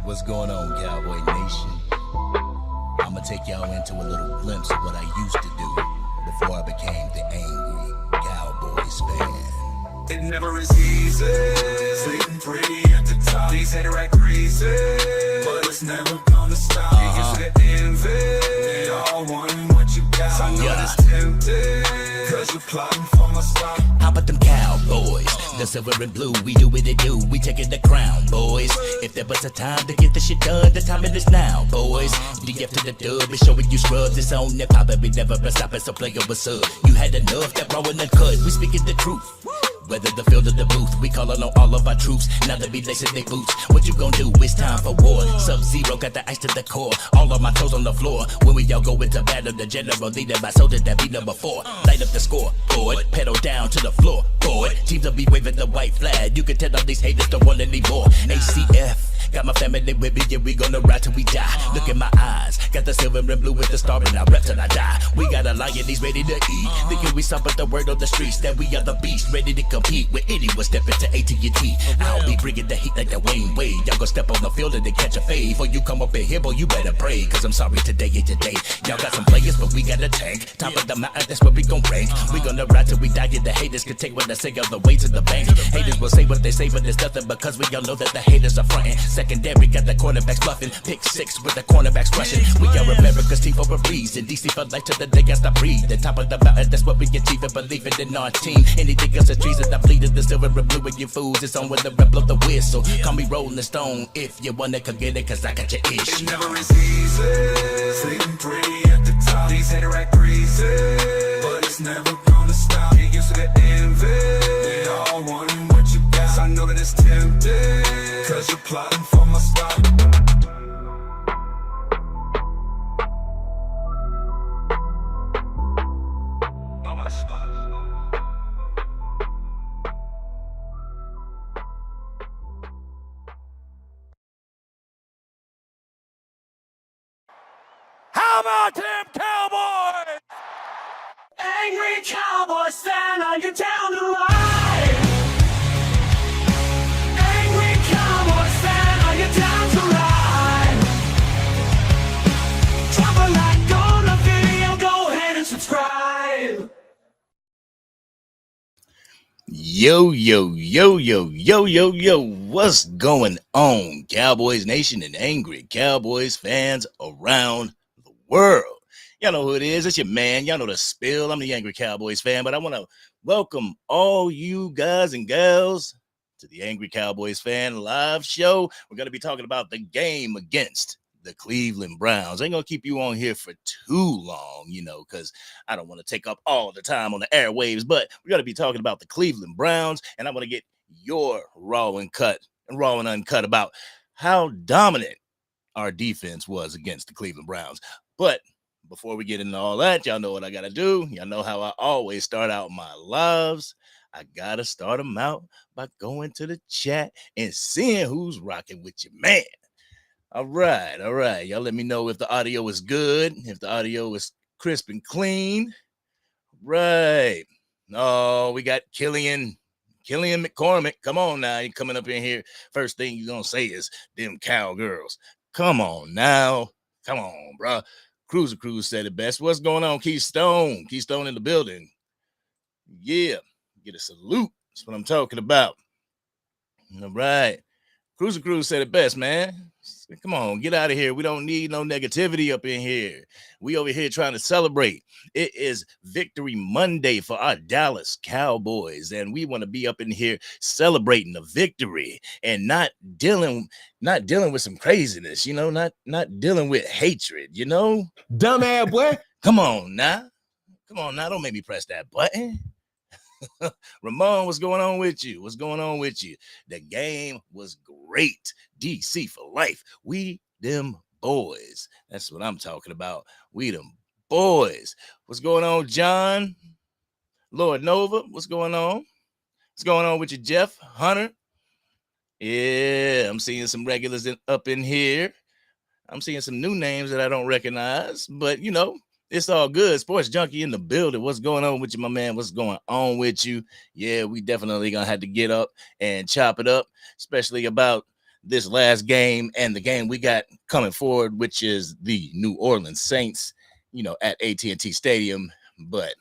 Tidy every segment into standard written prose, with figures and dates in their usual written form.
What's going on, Cowboy Nation? I'ma take y'all into a little glimpse of what I used to do before I became the Angry Cowboys Fan. It never is easy, sleeping pretty at the top. These haters act crazy, but it's never gonna stop. You used to envy, they all wanting what you got. I know it's tempting, cause you plotting for my spot. How about them Cowboys? The silver and blue, we do what they do, we taking the crown, boys. If there was a time to get the shit done, the time it is now, boys. DF to the dub, it's showing you scrubs, it's on that pop, we never been stopping, so play up what's up. You had enough, that raw and uncut, we speaking the truth. Whether the field or the booth, we calling on all of our troops. Now they be lacing their boots. What you gon' do? It's time for war. Sub-Zero got the ice to the core. All of my toes on the floor. When we all go into battle, the general leader, my soldier that be number 4. Light up the score, boy. Pedal down to the floor, boy. Teams will be waving the white flag. You can tell all these haters don't want any more. ACF. Got my family with me, yeah, we gonna ride till we die. Look in my eyes, got the silver and blue with the star, and I rep till I die. We got a lion, he's ready to eat. Thinking we stop at the word on the streets, that we are the beast, ready to compete with anyone step into AT&T. I'll be bringing the heat like the Wayne Wade. Y'all gonna step on the field and they catch a fade. Before you come up in here, boy, you better pray. Cause I'm sorry today ain't today. Y'all got some players, but we got a tank. Top of the mountain, that's where we gon' rank. We gonna ride till we die, yeah, the haters can take what I say all the way to the bank. Haters will say what they say, but it's nothing because we all know that the haters are frontin'. Secondary got the quarterbacks bluffing. Pick 6 with the cornerbacks rushing. We are America's team for a reason. DC for life till the day I stop breathing. Top of the mountain, that's what we achieve and believing in our team. Anything else is treason, I pleaded the silver and blue and you fools. It's on with the rep blow the whistle. Call me Rolling Stone if you wanna come get it, cause I got your issue. It never is easy, sleeping pretty at the top. These haters act crazy, but it's never gonna stop. You used to get envy, they all wanting what you got. I know that it's tempting, cause you're plotting for my spot. How about them Cowboys? Angry Cowboys Fan, are you down to ride? Angry Cowboys Fan, are you down to ride? Drop a like on the video, go ahead and subscribe. Yo, what's going on, Cowboys Nation and Angry Cowboys fans around the world? Y'all know who it is. It's your man. Y'all know the spill. I'm the Angry Cowboys Fan, but I want to welcome all you guys and gals to the Angry Cowboys Fan live show. We're going to be talking about the game against the Cleveland Browns. I ain't going to keep you on here for too long, because I don't want to take up all the time on the airwaves, but we're going to be talking about the Cleveland Browns, and I want to get your raw and uncut about how dominant our defense was against the Cleveland Browns. But before we get into all that, y'all know what I got to do. Y'all know how I always start out my lives. I got to start them out by going to the chat and seeing who's rocking with your man. All right. Y'all let me know if the audio is good, if the audio is crisp and clean. Right. Oh, we got Killian McCormick. Come on now. You coming up in here. First thing you're going to say is them cowgirls. Come on now. Come on, bro. Cruiser Cruz said it best. What's going on, Keystone? Keystone in the building. Yeah. Get a salute. That's what I'm talking about. All right. Cruiser Cruz said it best, man. Come on, get out of here. We don't need no negativity up in here. We over here trying to celebrate. It is Victory Monday for our Dallas Cowboys, and we want to be up in here celebrating the victory and not dealing with some craziness, not dealing with hatred, Dumbass boy. Come on now. Don't make me press that button. Ramon, what's going on with you? The game was great. DC for life. We them boys. That's what I'm talking about. We them boys. What's going on, John? Lord Nova, what's going on? What's going on with you, Jeff? Hunter? Yeah, I'm seeing some regulars up in here. I'm seeing some new names that I don't recognize, but it's all good. Sports Junkie in the building. What's going on with you, my man? What's going on with you? Yeah, we definitely gonna have to get up and chop it up, especially about this last game and the game we got coming forward, which is the New Orleans Saints, at AT&T Stadium. But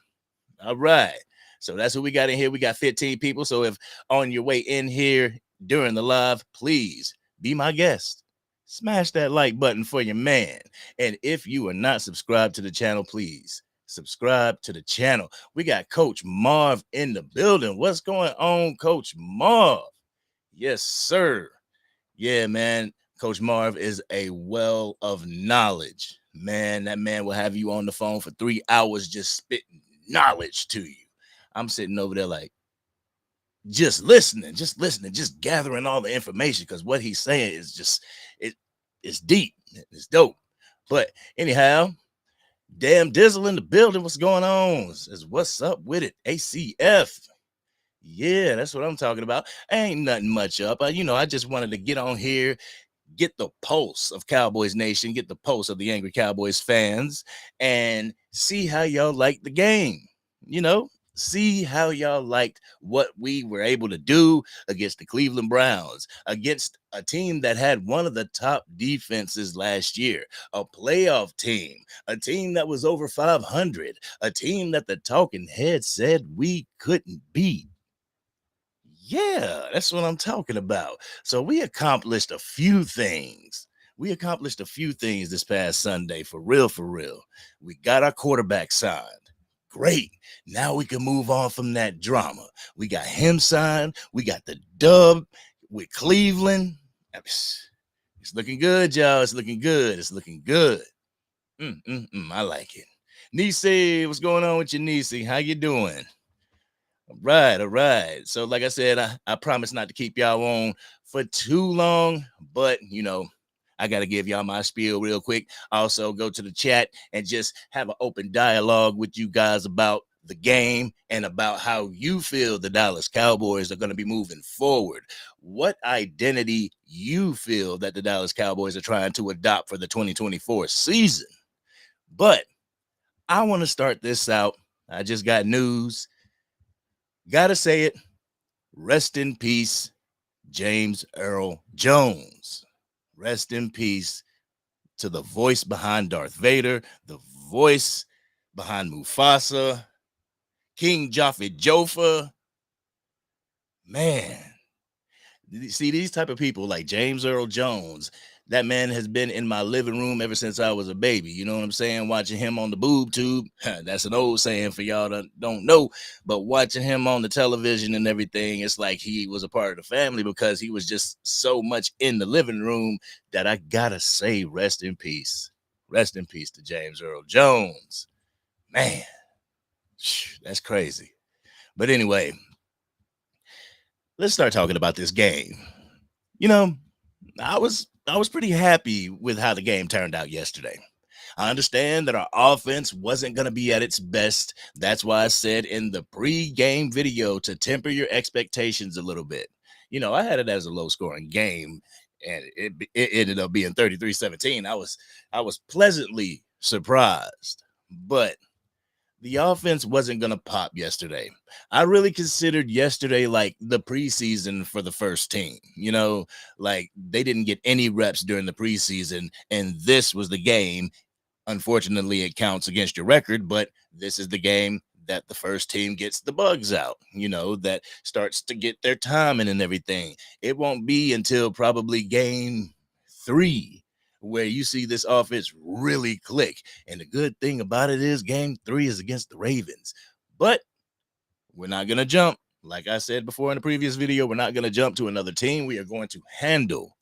all right, so that's what we got in here. We got 15 people. So if on your way in here during the live, please be my guest. Smash that like button for your man. And if you are not subscribed to the channel, please subscribe to the channel. We got Coach Marv in the building. What's going on, Coach Marv? Yes, sir. Yeah, man. Coach Marv is a well of knowledge. Man, that man will have you on the phone for 3 hours just spitting knowledge to you. I'm sitting over there like, just listening, just gathering all the information, because what he's saying is just, it's deep, it's dope. But anyhow, damn Dizzle in the building. What's going on? Says, what's up with it? ACF. Yeah, that's what I'm talking about. Ain't nothing much up. I just wanted to get on here, get the pulse of Cowboys Nation, get the pulse of the Angry Cowboys fans, and see how y'all like the game. See how y'all liked what we were able to do against the Cleveland Browns, against a team that had one of the top defenses last year, a playoff team, a team that was over 500, a team that the talking head said we couldn't beat. Yeah, that's what I'm talking about. So we accomplished a few things. This past Sunday, for real, for real. We got our quarterback signed. Great. Now we can move on from that drama. We got him signed. We got the dub with Cleveland. It's looking good, y'all. It's looking good. I like it. Nisi, what's going on with you, Nisi? How you doing? All right. So like I said, I promise not to keep y'all on for too long, but I got to give y'all my spiel real quick. Also go to the chat and just have an open dialogue with you guys about the game and about how you feel the Dallas Cowboys are going to be moving forward. What identity you feel that the Dallas Cowboys are trying to adopt for the 2024 season. But I want to start this out. I just got news. Gotta say it. Rest in peace, James Earl Jones. Rest in peace to the voice behind Darth Vader, the voice behind Mufasa, King Jaffe Joffa. Man, see, these type of people like James Earl Jones, that man has been in my living room ever since I was a baby. You know what I'm saying? Watching him on the boob tube. That's an old saying for y'all that don't know. But watching him on the television and everything, it's like he was a part of the family, because he was just so much in the living room that I gotta say, rest in peace. Rest in peace to James Earl Jones. Man, that's crazy. But anyway, let's start talking about this game. I was pretty happy with how the game turned out yesterday. I understand that our offense wasn't going to be at its best. That's why I said in the pre-game video to temper your expectations a little bit. I had it as a low-scoring game, and it ended up being 33-17. I was pleasantly surprised, but the offense wasn't going to pop yesterday. I really considered yesterday like the preseason for the first team. Like they didn't get any reps during the preseason, and this was the game. Unfortunately, it counts against your record, but this is the game that the first team gets the bugs out, that starts to get their timing and everything. It won't be until probably game 3 where you see this offense really click. And the good thing about it is game 3 is against the Ravens. But we're not going to jump. Like I said before in the previous video, we're not going to jump to another team. We are going to handle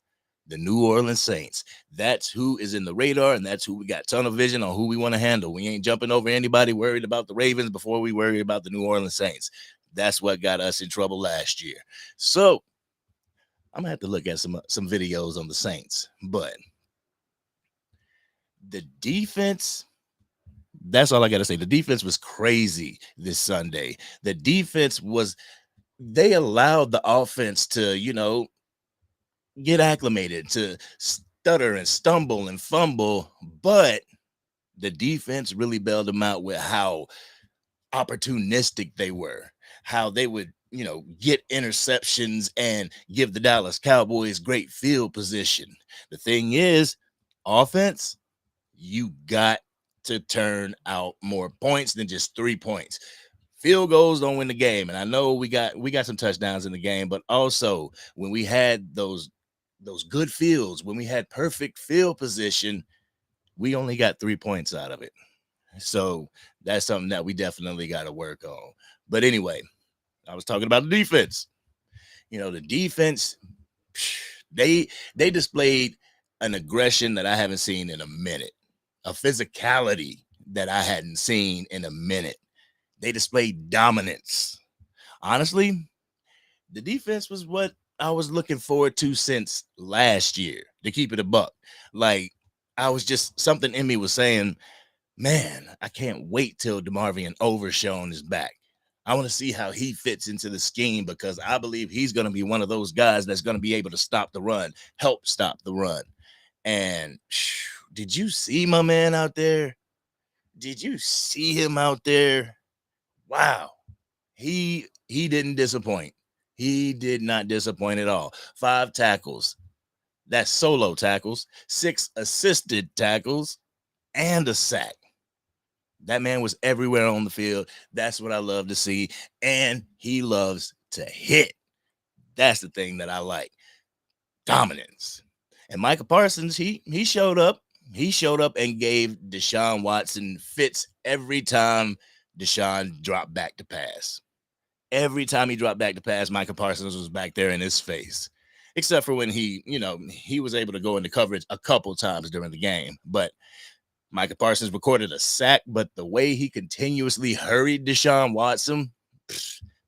the New Orleans Saints. That's who is in the radar, and that's who we got tunnel vision on, who we want to handle. We ain't jumping over anybody worried about the Ravens before we worry about the New Orleans Saints. That's what got us in trouble last year. So I'm going to have to look at some videos on the Saints. But the defense, that's all I got to say. The defense was crazy this Sunday. The defense they allowed the offense to, get acclimated, to stutter and stumble and fumble, but the defense really bailed them out with how opportunistic they were, how they would get interceptions and give the Dallas Cowboys great field position. The thing is, offense, you got to turn out more points than just 3 points. Field goals don't win the game. And I know we got some touchdowns in the game, but also when we had those good fields, when we had perfect field position, we only got 3 points out of it. So that's something that we definitely got to work on. But anyway, I was talking about the defense. The defense, they displayed an aggression that I haven't seen in a minute, a physicality that I hadn't seen in a minute. They displayed dominance. Honestly, the defense was what I was looking forward to since last year, to keep it a buck. Like, something in me was saying, man, I can't wait till DeMarvion Overshown is back. I want to see how he fits into the scheme, because I believe he's going to be one of those guys that's going to be able to stop the run, help stop the run. And did you see my man out there? Did you see him out there? Wow. He didn't disappoint. He did not disappoint at all. 5 tackles. That's solo tackles, 6 assisted tackles, and a sack. That man was everywhere on the field. That's what I love to see. And he loves to hit. That's the thing that I like. Dominance. And Micah Parsons, he showed up. He showed up and gave Deshaun Watson fits every time Deshaun dropped back to pass. Every time he dropped back to pass, Micah Parsons was back there in his face. Except for when he was able to go into coverage a couple times during the game. But Micah Parsons recorded a sack, but the way he continuously hurried Deshaun Watson,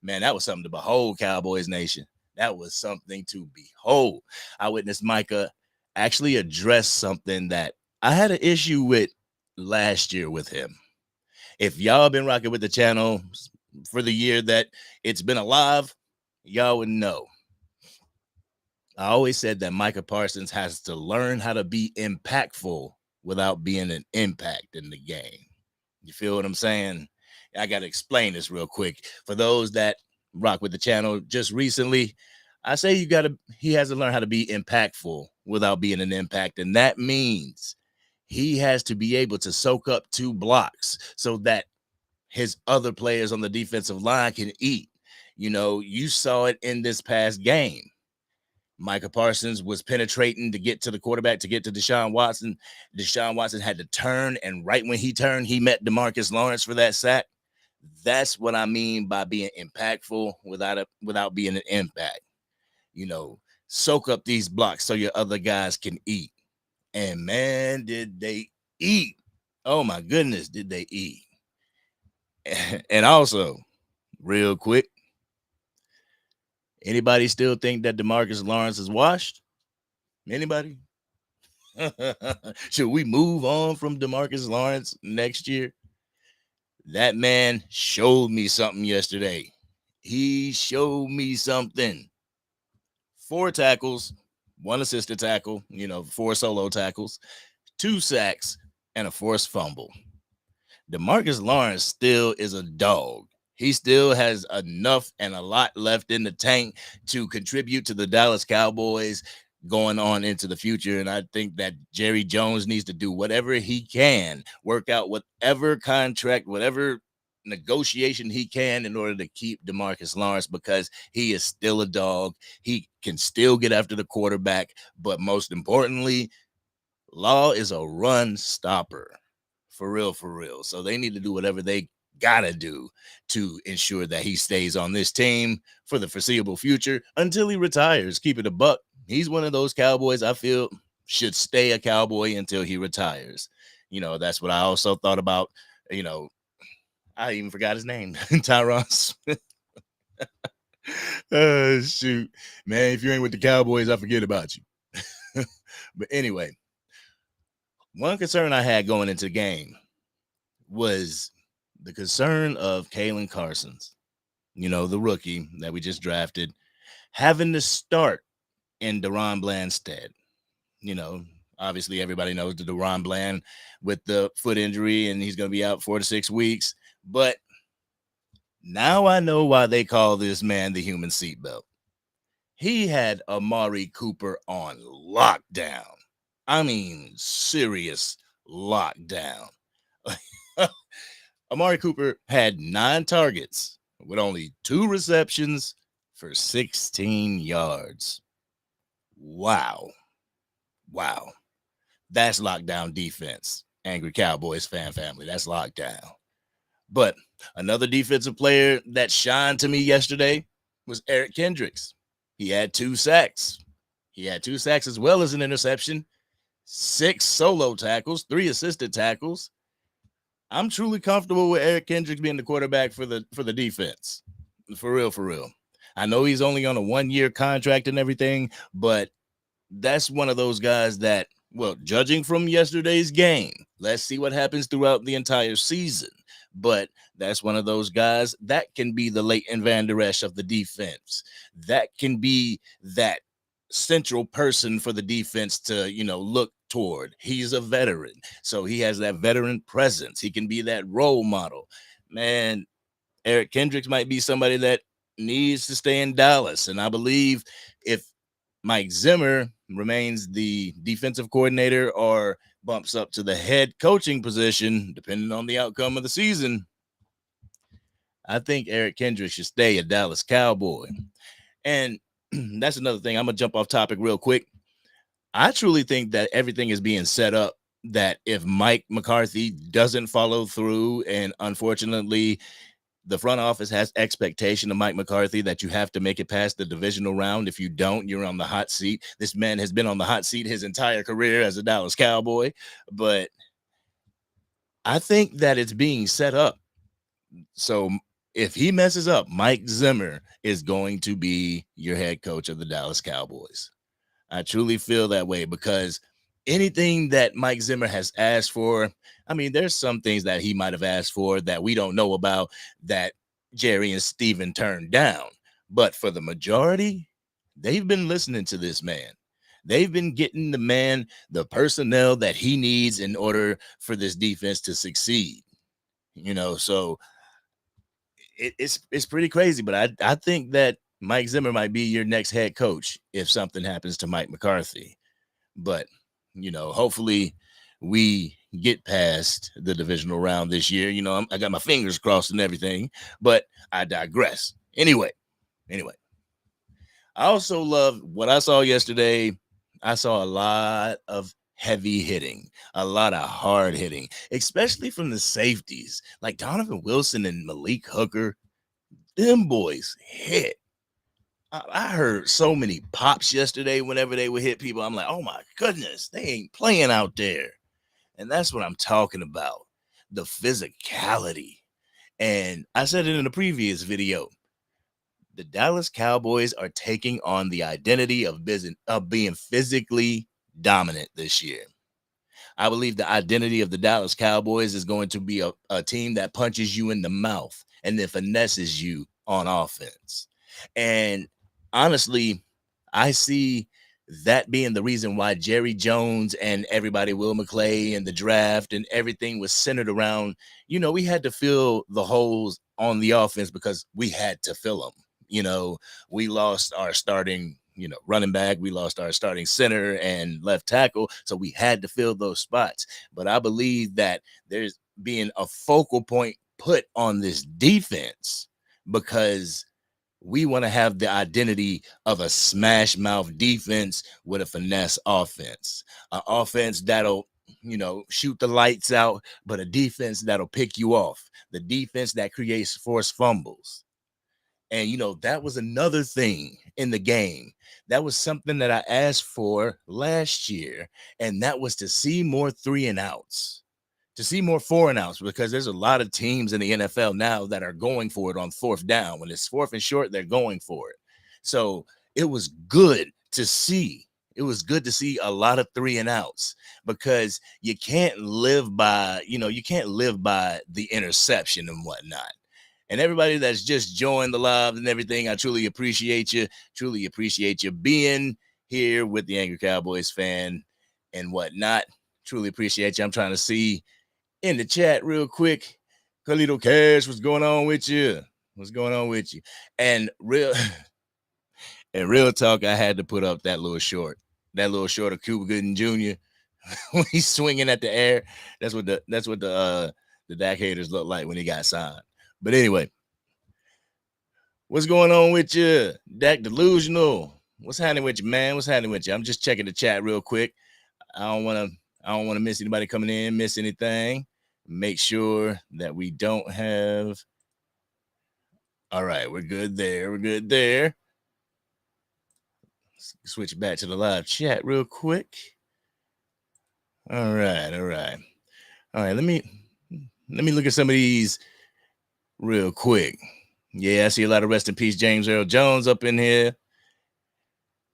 man, that was something to behold, Cowboys Nation. That was something to behold. I witnessed Micah actually address something that I had an issue with last year with him. If y'all been rocking with the channel for the year that it's been alive, y'all would know. I always said that Micah Parsons has to learn how to be impactful without being an impact in the game. You feel what I'm saying? I got to explain this real quick. For those that rock with the channel just recently, I say he has to learn how to be impactful without being an impact. And that means he has to be able to soak up 2 blocks so that his other players on the defensive line can eat. You saw it in this past game. Micah Parsons was penetrating to get to the quarterback, to get to Deshaun Watson. Deshaun Watson had to turn, and right when he turned, he met DeMarcus Lawrence for that sack. That's what I mean by being impactful without being an impact. Soak up these blocks so your other guys can eat. And man, did they eat. Oh my goodness, did they eat. And also, real quick, anybody still think that DeMarcus Lawrence is washed? Anybody? Should we move on from DeMarcus Lawrence next year? That man showed me something yesterday. He showed me something. 4 tackles, 1 assisted tackle, 4 solo tackles, 2 sacks, and a forced fumble. DeMarcus Lawrence still is a dog. He still has enough and a lot left in the tank to contribute to the Dallas Cowboys going on into the future. And I think that Jerry Jones needs to do whatever he can, work out whatever contract, whatever negotiation he can in order to keep DeMarcus Lawrence, because he is still a dog. He can still get after the quarterback. But most importantly, Law is a run stopper. For real, for real. So they need to do whatever they gotta do to ensure that he stays on this team for the foreseeable future until he retires. Keep it a buck. He's one of those Cowboys I feel should stay a Cowboy until he retires. That's what I also thought about. I even forgot his name. Tyron Smith. Oh, shoot. Man, if you ain't with the Cowboys, I forget about you. But anyway, one concern I had going into the game was the concern of Kalen Carson's, the rookie that we just drafted, having to start in Deron Bland's stead. Obviously everybody knows the Deron Bland with the foot injury, and he's going to be out 4 to 6 weeks. But Now I know why they call this man the human seatbelt. He had Amari Cooper on lockdown. I mean, serious lockdown. Amari Cooper had 9 targets with only 2 receptions for 16 yards. Wow. Wow. That's lockdown defense. Angry Cowboys fan family. That's lockdown. But another defensive player that shined to me yesterday was Eric Kendricks. He had 2 sacks. He had 2 sacks as well as an interception, 6 solo tackles, 3 assisted tackles. I'm truly comfortable with Eric Kendricks being the quarterback for the defense. For real, for real. I know he's only on a 1-year contract and everything, but that's one of those guys that, well, judging from yesterday's game, let's see what happens throughout the entire season. But that's one of those guys that can be the Leighton Vander Esch of the defense. That can be that central person for the defense to, look toward. He's a veteran, so he has that veteran presence. He can be that role model. Man, Eric Kendricks might be somebody that needs to stay in Dallas. And I believe if Mike Zimmer remains the defensive coordinator or bumps up to the head coaching position, depending on the outcome of the season, I think Eric Kendricks should stay a Dallas Cowboy. And that's another thing. I'm going to jump off topic real quick. I truly think that everything is being set up that if Mike McCarthy doesn't follow through, and unfortunately the front office has expectation of Mike McCarthy that you have to make it past the divisional round. If you don't, you're on the hot seat. This man has been on the hot seat his entire career as a Dallas Cowboy, but I think that it's being set up. So if he messes up, Mike Zimmer is going to be your head coach of the Dallas Cowboys. I truly feel that way because anything that Mike Zimmer has asked for, I mean, there's some things that he might have asked for that we don't know about that Jerry and Steven turned down. But for the majority, they've been listening to this man. They've been getting the man the personnel that he needs in order for this defense to succeed. So it's pretty crazy. But I think that Mike Zimmer might be your next head coach if something happens to Mike McCarthy. But, hopefully we get past the divisional round this year. I got my fingers crossed and everything, but I digress. Anyway, I also love what I saw yesterday. I saw a lot of heavy hitting, a lot of hard hitting, especially from the safeties like Donovan Wilson and Malik Hooker. Them boys hit. I heard so many pops yesterday whenever they would hit people. I'm like, oh my goodness, they ain't playing out there. And that's what I'm talking about, the physicality. And I said it in a previous video. The Dallas Cowboys are taking on the identity of being physically dominant this year. I believe the identity of the Dallas Cowboys is going to be a team that punches you in the mouth and then finesses you on offense. And honestly, I see that being the reason why Jerry Jones and everybody, Will McClay and the draft and everything was centered around, we had to fill the holes on the offense because we had to fill them. We lost our starting, running back. We lost our starting center and left tackle. So we had to fill those spots. But I believe that there's being a focal point put on this defense because we want to have the identity of a smash mouth defense with a finesse offense, an offense that'll, shoot the lights out, but a defense that'll pick you off, the defense that creates forced fumbles. And, that was another thing in the game. That was something that I asked for last year, and that was to see more 3 and outs. To see more 4 and outs, because there's a lot of teams in the NFL now that are going for it on 4th down. When it's 4th and short, they're going for it. So it was good to see. It was good to see a lot of 3 and outs because you can't live by, the interception and whatnot. And everybody that's just joined the live and everything, I truly appreciate you. Truly appreciate you being here with the Angry Cowboys fan and whatnot. Truly appreciate you. I'm trying to see in the chat real quick. Carlito Cash, what's going on with you? What's going on with you? And real and real talk, I had to put up that little short of Cuba Gooding Jr. when he's swinging at the air. That's what the Dak haters look like when he got signed. But anyway, what's going on with you, Dak Delusional? What's happening with you, man? What's happening with you? I'm just checking the chat real quick. I don't want to miss anybody coming in, miss anything. Make sure that we don't have. All right, we're good there. We're good there. Switch back to the live chat real quick. All right. Let me look at some of these real quick. Yeah, I see a lot of rest in peace James Earl Jones up in here.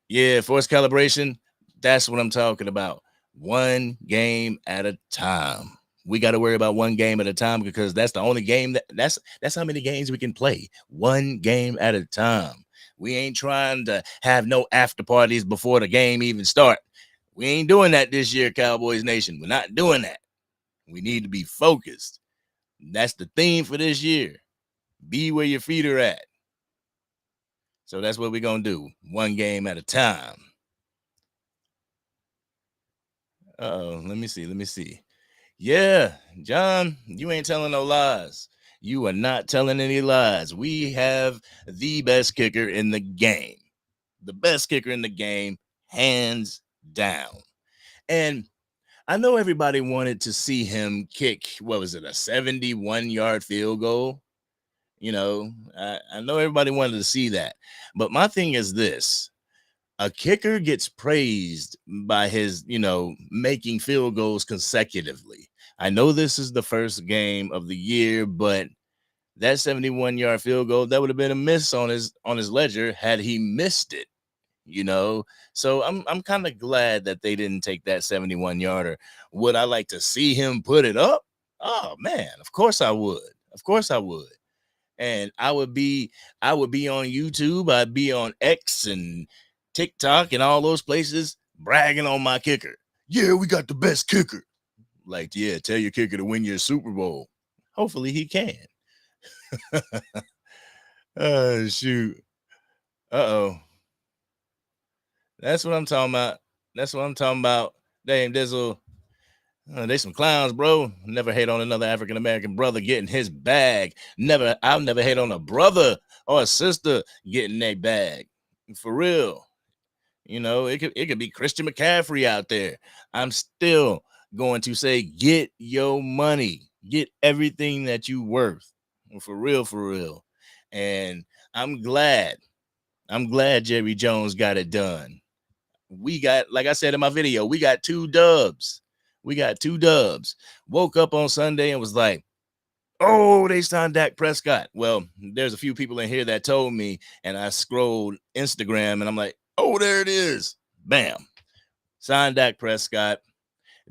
Yeah, force calibration. That's what I'm talking about. One game at a time. We got to worry about one game at a time because that's the only game that's how many games we can play. One game at a time. We ain't trying to have no after parties before the game even start. We ain't doing that this year, Cowboys Nation. We're not doing that. We need to be focused. That's the theme for this year. Be where your feet are at. So that's what we're going to do. One game at a time. Let me see. Yeah, John, you ain't telling no lies. You are not telling any lies. We have the best kicker in the game. The best kicker in the game, hands down. And I know everybody wanted to see him kick, a 71-yard field goal. You know, I know everybody wanted to see that. But my thing is this. A kicker gets praised by his, making field goals consecutively. I know this is the first game of the year, but that 71-yard field goal, that would have been a miss on his ledger had he missed it, So I'm kind of glad that they didn't take that 71-yarder. Would I like to see him put it up? Oh man, of course I would. And I would be on YouTube, I'd be on X and TikTok and all those places bragging on my kicker. Yeah, we got the best kicker. Like, yeah, tell your kicker to win your Super Bowl. Hopefully he can. Oh, shoot. Uh-oh. That's what I'm talking about. Damn, Dizzle. They some clowns, bro. Never hate on another African-American brother getting his bag. I'll never hate on a brother or a sister getting their bag. For real. It could be Christian McCaffrey out there. I'm still going to say, get your money. Get everything that you worth. For real. And I'm glad Jerry Jones got it done. We got, like I said in my video, we got 2 dubs. Woke up on Sunday and was like, oh, they signed Dak Prescott. Well, there's a few people in here that told me, and I scrolled Instagram and I'm like, oh, there it is. Bam. Signed Dak Prescott.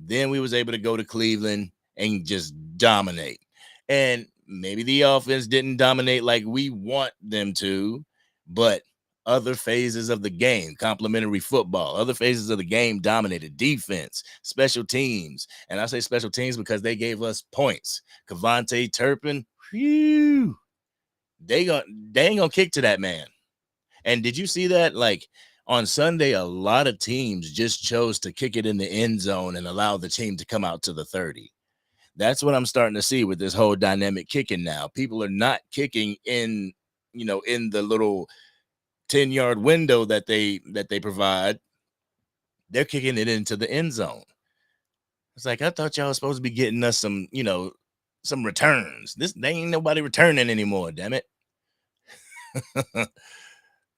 Then we was able to go to Cleveland and just dominate. And maybe the offense didn't dominate like we want them to, but other phases of the game, complementary football, other phases of the game dominated. Defense, special teams. And I say special teams because they gave us points. Kevontae Turpin, whew, they ain't gonna kick to that man. And did you see that? Like on Sunday, a lot of teams just chose to kick it in the end zone and allow the team to come out to the 30. That's what I'm starting to see with this whole dynamic kicking now. People are not kicking in the little 10-yard window that they provide. They're kicking it into the end zone. It's like, I thought y'all was supposed to be getting us some returns. They ain't nobody returning anymore, damn it.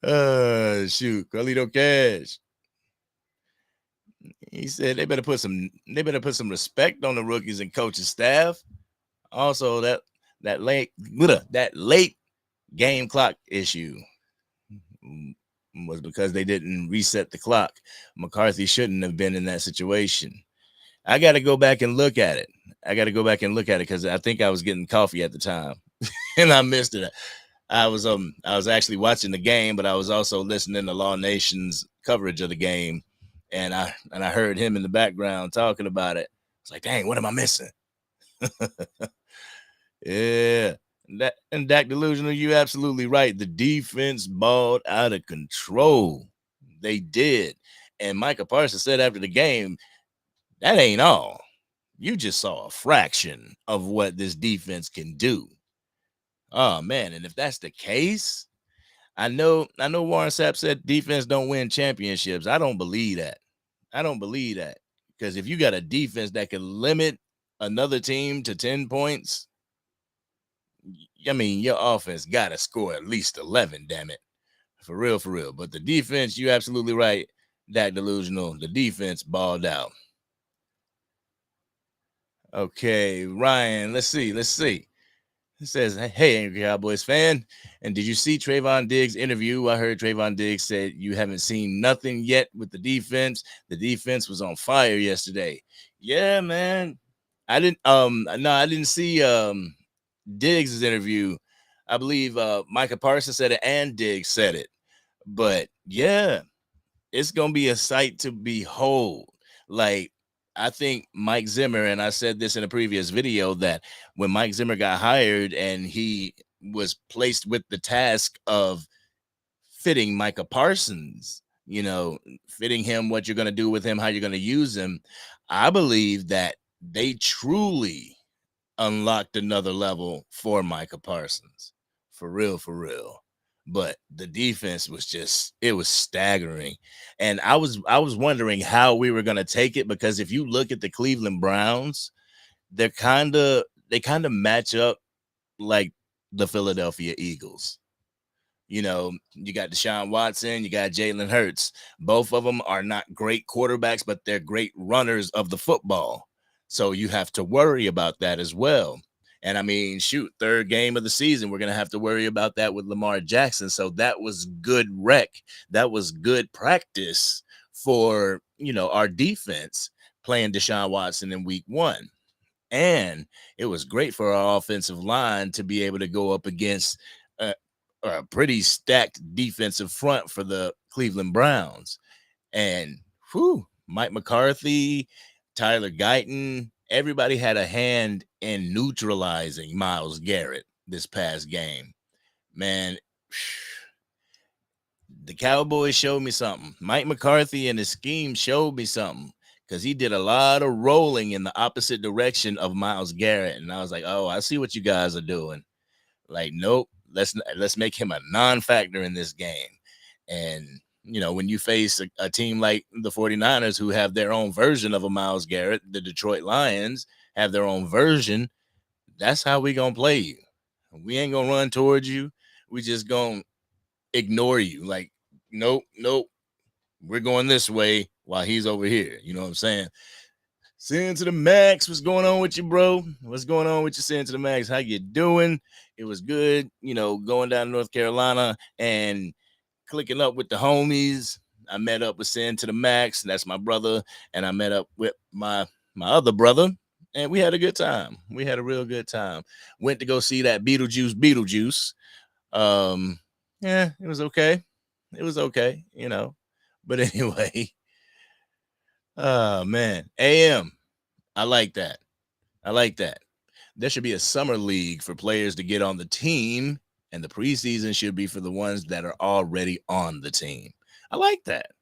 Shoot, Carlito Cash. He said they better put some respect on the rookies and coaching staff. Also, that late game clock issue was because they didn't reset the clock. McCarthy shouldn't have been in that situation. I got to go back and look at it. Because I think I was getting coffee at the time and I missed it. I was actually watching the game, but I was also listening to Law Nation's coverage of the game, and I heard him in the background talking about it. It's like, dang, what am I missing? Yeah. And Dak Delusional, you absolutely right. The defense balled out of control. They did. And Micah Parsons said after the game, that ain't all. You just saw a fraction of what this defense can do. Oh man, and if that's the case, I know Warren Sapp said defense don't win championships. I don't believe that. I don't believe that. Because if you got a defense that can limit another team to 10 points, I mean, your offense got to score at least 11, damn it. For real, for real. But the defense, you're absolutely right. Dak Delusional, the defense balled out. Okay, Ryan, let's see. It says, hey, Angry Cowboys fan. And did you see Trayvon Diggs' interview? I heard Trayvon Diggs said you haven't seen nothing yet with the defense. The defense was on fire yesterday. Yeah, man. I didn't see Diggs' interview. I believe Micah Parsons said it and Diggs said it. But yeah, it's gonna be a sight to behold. Like, I think Mike Zimmer, and I said this in a previous video, that when Mike Zimmer got hired and he was placed with the task of fitting Micah Parsons, fitting him, what you're gonna do with him, how you're gonna use him, I believe that they truly unlocked another level for Micah Parsons. For real, for real. But the defense it was staggering. And I was wondering how we were going to take it, because if you look at the Cleveland Browns, they kind of match up like the Philadelphia Eagles. You got Deshaun Watson, you got Jalen Hurts. Both of them are not great quarterbacks, but they're great runners of the football. So you have to worry about that as well. And I mean, shoot, third game of the season, we're going to have to worry about that with Lamar Jackson. So that was good rec. That was good practice for, our defense playing Deshaun Watson in week 1. And it was great for our offensive line to be able to go up against a pretty stacked defensive front for the Cleveland Browns. And Mike McCarthy, Tyler Guyton, everybody had a hand in neutralizing Myles Garrett this past game. Man, the Cowboys showed me something. Mike McCarthy and his scheme showed me something, because he did a lot of rolling in the opposite direction of Myles Garrett. And I was like, oh, I see what you guys are doing. Like, nope, let's make him a non-factor in this game. And when you face a team like the 49ers, who have their own version of a Myles Garrett, the Detroit Lions have their own version, that's how we gonna play you. We ain't gonna run towards you. We just gonna ignore you. Like, nope, we're going this way while he's over here. You know what I'm saying? Sin to the Max, what's going on with you, bro? What's going on with you, Sin to the Max? How you doing? It was good, going down to North Carolina and clicking up with the homies. I met up with Sin to the Max, that's my brother, and I met up with my other brother, and we had a good time. We had a real good time. Went to go see that Beetlejuice. Yeah, it was okay. It was okay, But anyway, oh man, AM. I like that. There should be a summer league for players to get on the team, and the preseason should be for the ones that are already on the team. I like that.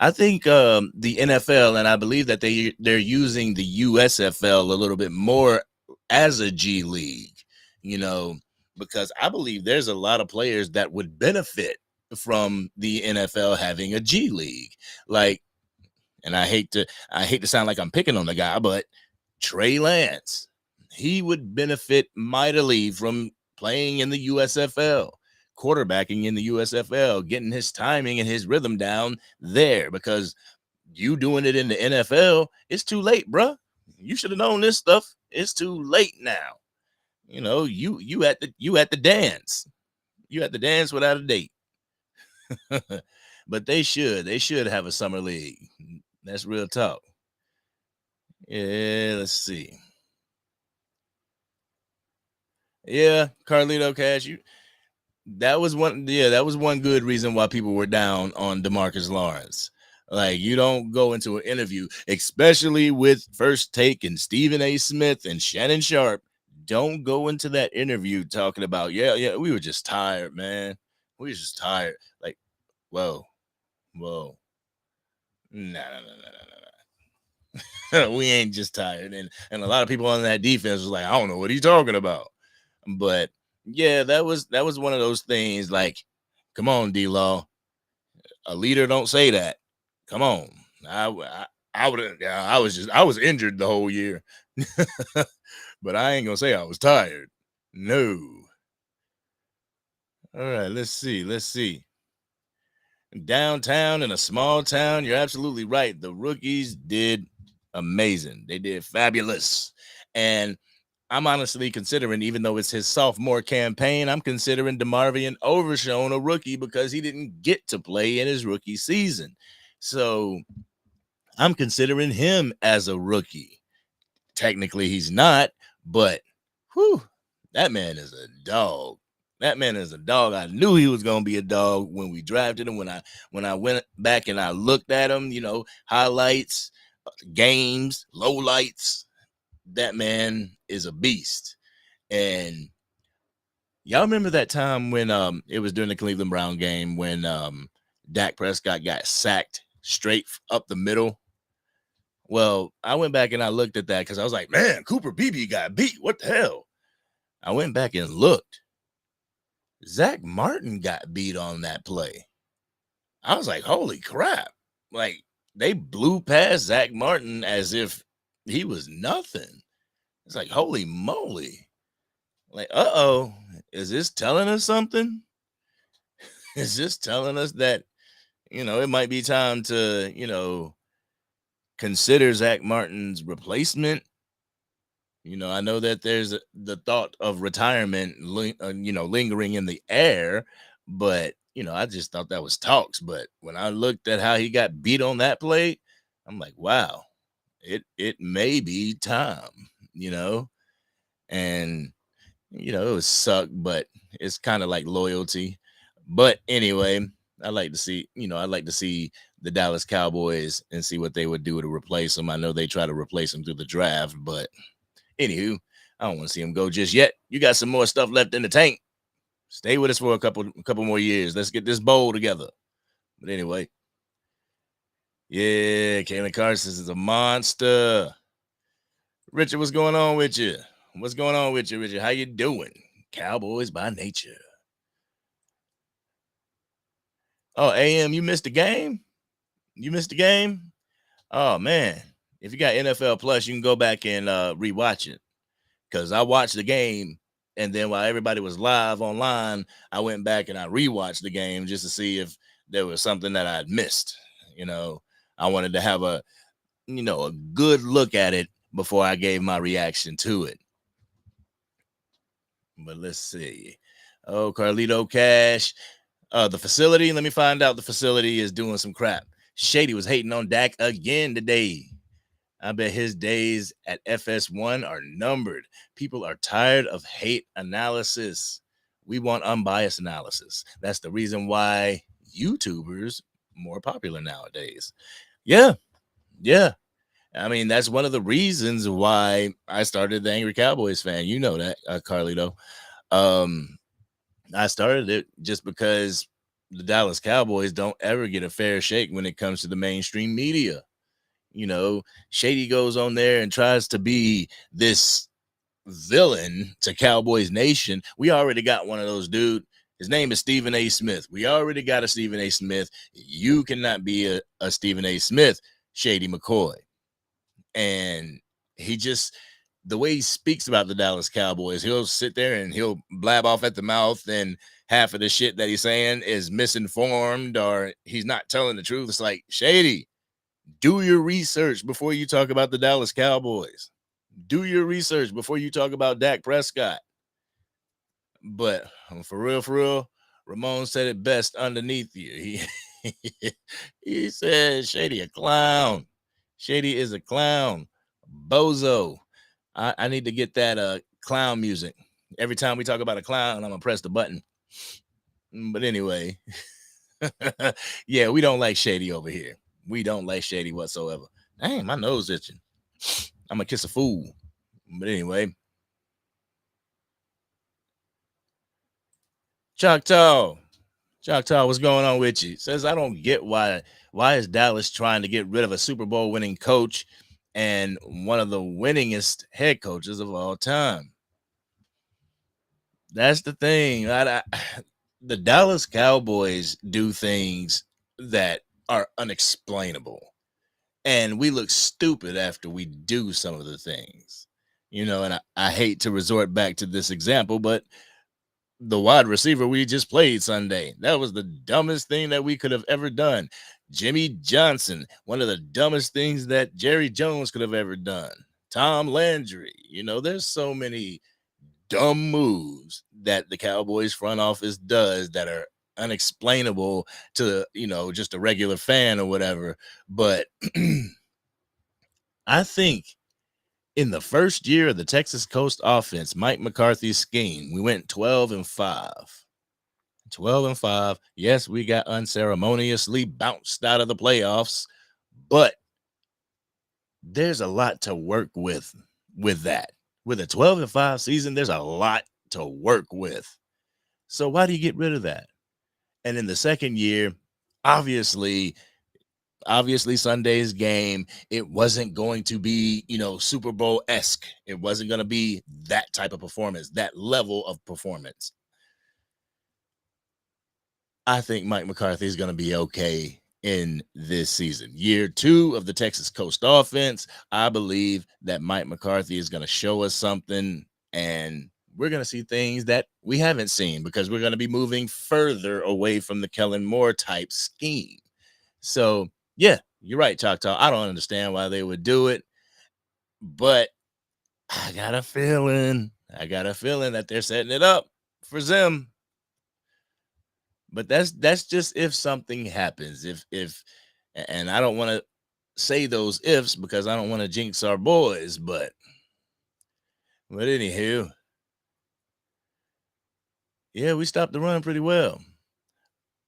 I think the NFL, and I believe that they're using the USFL a little bit more as a G League, because I believe there's a lot of players that would benefit from the NFL having a G League. Like, and I hate to sound like I'm picking on the guy, but Trey Lance, he would benefit mightily from playing in the USFL, quarterbacking in the USFL, getting his timing and his rhythm down there, because you doing it in the NFL, it's too late, bruh. You should have known this stuff. It's too late now. You at the dance. You at the dance without a date. But they should have a summer league. That's real talk. Yeah, let's see. Yeah, Carlito Cash, that was one good reason why people were down on DeMarcus Lawrence. Like, you don't go into an interview, especially with First Take and Stephen A. Smith and Shannon Sharp, don't go into that interview talking about, yeah, we were just tired, man. We were just tired. Like, whoa. No. We ain't just tired. And a lot of people on that defense was like, I don't know what he's talking about. But yeah, that was one of those things. Like, come on, D-Law. A leader don't say that. Come on. I would. I was injured the whole year, but I ain't gonna say I was tired. No. All right. Let's see. Downtown in a small town. You're absolutely right. The rookies did amazing. They did fabulous, and I'm honestly considering, even though it's his sophomore campaign, I'm considering DeMarvion Overshown a rookie because he didn't get to play in his rookie season. So I'm considering him as a rookie. Technically, he's not, but whew, that man is a dog. That man is a dog. I knew he was gonna be a dog when we drafted him. When I went back and I looked at him, highlights, games, lowlights. That man is a beast. And y'all remember that time when it was during the Cleveland Brown game when Dak Prescott got sacked straight up the middle? Well, I went back and I looked at that because I was like, man, Cooper Beebe got beat. What the hell? I went back and looked. Zach Martin got beat on that play. I was like, holy crap. Like, they blew past Zach Martin as if he was nothing. It's like, holy moly. Like, uh-oh, is this telling us something? Is this telling us that, it might be time to, consider Zach Martin's replacement? I know that there's the thought of retirement, lingering in the air, but, I just thought that was talks. But when I looked at how he got beat on that play, I'm like, wow, it may be time, and, it was suck, but it's kind of like loyalty. But anyway, I'd like to see the Dallas Cowboys and see what they would do to replace him. I know they try to replace him through the draft, but anywho, I don't want to see him go just yet. You got some more stuff left in the tank. Stay with us for a couple more years. Let's get this bowl together. But anyway, yeah, Kalen Carson is a monster. Richard, what's going on with you? What's going on with you, Richard? How you doing? Cowboys by nature. Oh, AM, you missed the game? You missed the game? Oh, man. If you got NFL Plus, you can go back and rewatch it. Because I watched the game, and then while everybody was live online, I went back and I rewatched the game just to see if there was something that I'd missed. I wanted to have a good look at it before I gave my reaction to it. But let's see. Oh, Carlito Cash. The facility, let me find out. The facility is doing some crap. Shady was hating on Dak again today. I bet his days at FS1 are numbered. People are tired of hate analysis. We want unbiased analysis. That's the reason why YouTubers are more popular nowadays. Yeah. I mean, that's one of the reasons why I started the Angry Cowboys Fan. You know that, Carlito. I started it just because the Dallas Cowboys don't ever get a fair shake when it comes to the mainstream media. Shady goes on there and tries to be this villain to Cowboys Nation. We already got one of those, dude. His name is Stephen A. Smith. We already got a Stephen A. Smith. You cannot be a Stephen A. Smith, Shady McCoy. And the way he speaks about the Dallas Cowboys, he'll sit there and he'll blab off at the mouth, and half of the shit that he's saying is misinformed or he's not telling the truth. It's like, Shady, do your research before you talk about the Dallas Cowboys. Do your research before you talk about Dak Prescott. But for real, Ramon said it best underneath you. He said, Shady a clown. Shady is a clown. Bozo. I need to get that clown music. Every time we talk about a clown, I'm going to press the button. But anyway, yeah, we don't like Shady over here. We don't like Shady whatsoever. Dang, my nose itching. I'm going to kiss a fool. But anyway, Choctaw, what's going on with you? Says I don't get why is Dallas trying to get rid of a Super Bowl winning coach and one of the winningest head coaches of all time. That's the thing. The Dallas Cowboys do things that are unexplainable, and we look stupid after we do some of the things. And I hate to resort back to this example, but the wide receiver we just played Sunday, that was the dumbest thing that we could have ever done. Jimmy Johnson, one of the dumbest things that Jerry Jones could have ever done. Tom Landry, there's so many dumb moves that the Cowboys front office does that are unexplainable to, just a regular fan or whatever. But I think in the first year of the Texas Coast offense, Mike McCarthy's scheme, we went 12-5. 12-5. Yes, we got unceremoniously bounced out of the playoffs, but there's a lot to work with that. With a 12-5 season, there's a lot to work with. So why do you get rid of that? And in the second year, obviously Sunday's game, it wasn't going to be, Super Bowl-esque. It wasn't going to be that type of performance, that level of performance. I think Mike McCarthy is going to be okay in this season. Year 2 of the Texas Coast offense, I believe that Mike McCarthy is going to show us something, and we're going to see things that we haven't seen because we're going to be moving further away from the Kellen Moore type scheme. So, yeah, you're right, Choctaw. I don't understand why they would do it, but I got a feeling that they're setting it up for Zim. But that's just if something happens. If and I don't want to say those ifs because I don't want to jinx our boys, but anywho, yeah, we stopped the run pretty well.